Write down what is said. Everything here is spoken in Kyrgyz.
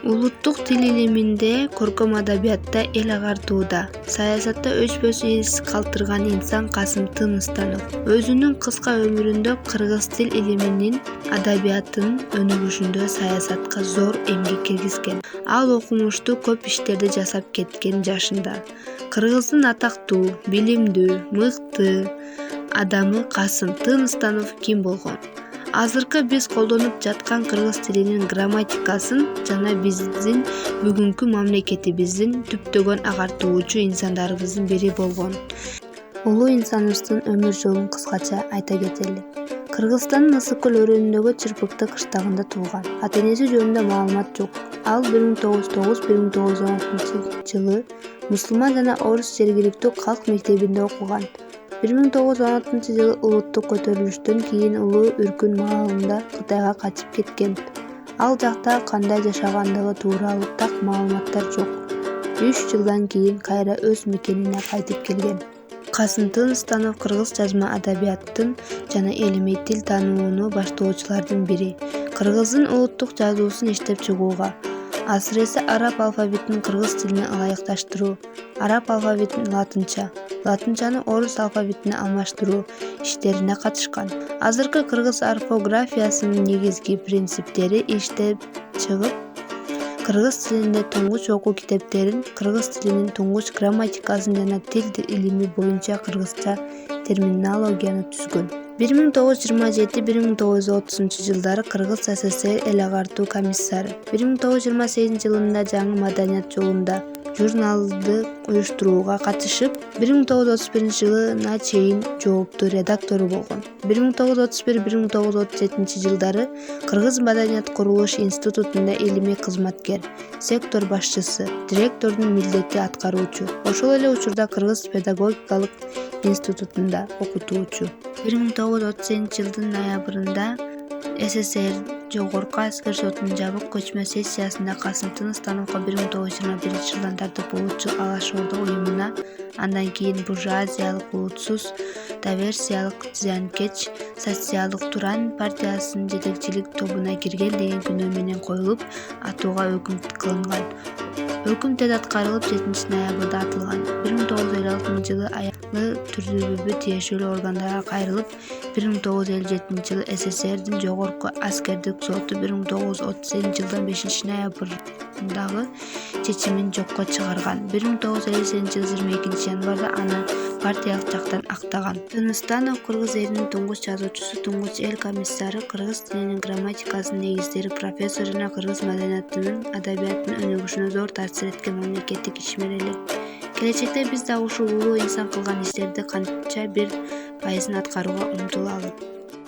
Улуттук тил илиминде, көркөм адабиятта эл агартууда, саясатта өчпөс из калтырган инсан Касым Тыныстанов өзүнүн кыска өмүрүндө кыргыз тил илиминин, адабиятынын өнүгүшүндө саясатка зор эмгек киргизген. Ал окумуштуу көп иштерди жасап кеткен жашында. Кыргыздын атактуу, билимдүү, мыкты адамы Касым Тыныстанов ким болгон? Азыркы биз колдонуп жаткан кыргыз тилинин грамматикасын жана биздин бүгүнкү мамлекетибиздин түптөгөн агартуучу инсандарыбыздын бири болгон улуу инсаныбыздын өмүр жолун кыскача айта кетели. Кыргызстандын Ысык көл өрөөнүндөгү Чырпыкты кыштагында туулган. Ата-энеси жөнүндө маалымат жок. Ал 1909-1916 жылы мусулман жана орус жергиликтүү калк мектебинде окуган. 1916 жылы улуттук көтөрүлүштөн кийин Улуу Үркүн маалында Кытайга качып кеткен. Ал жакта кандай жашагандыгы тууралуу так маалыматтар жок. 3 жылдан кийин кайра өз мекенине кайтып келген. Касым Тыныстанов кыргыз жазма адабиятын жана илимий тил таанууну баштоочулардын бири. Кыргыздын улуттук жазуусун иштеп чыгууга, асыресе араб алфавитин кыргыз тилине ылайыкташтыруу, араб алфавитин латынчаны орус алфавитине алмаштыруу иштерине катышкан. Азыркы кыргыз орфографиясынын негизги принциптери иштеп чыгып, кыргыз тилинде туңгуч окуу китептерин, кыргыз тилинин туңгуч грамматикасын жана тил илими боюнча кыргызча терминологияны түзгөн. 1927-1930 жылдары Кыргыз СССР эл агартуу комиссары. 1928 жылында жаңы маданият жолунда журналды уюштурууга катышып, 1931 жылына чейин жооптуу редактору болгон. 1931-1937 жылдары Кыргыз маданият курулуш институтунда илимий кызматкер, сектор башчысы, директордун милдети аткаруучу. Ошол эле учурда Кыргыз педагогикалык институтунда окутуучу. 1937 жылдын ноябрында СССР Жогорку аскер сотунун жабык көчмө сессиясында Касым Тыныстановго 1921 жылдан тартып улутчул Алаш Орду уюмуна, андан кийин буржуазиялык улутсуз диверсиялык зыянкеч социалдык Туран партиясынын жетекчилик тобуна кирген деген күнөө менен коюлуп, атууга өкүм кылынган. Өкүм тез аткарылып 7 ноябрда атылган. 1956 жылы аялы түрдүүбү тиешелүү органдарга кайрылып, 1957 жылы СССРдин Жогорку аскердик соту 1938 жылдын 5 ноябрындагы чечимин жокко чыгарган. 1958 жылы 22 январда аны партиялык жактан актаган. Тыныстанов кыргыз элинин туңгуч жазуучусу, туңгуч эл комиссары, кыргыз тилинин грамматикасынын негиздери профессор жана кыргыз маданиятынын, адабиятынын өнүгүшүнө зор таасир эткен мамлекеттик ишмер эле. Келечекте биз дагы ушул улуу инсан кылган иштерди канча бир пайызын аткарууга умтулалы.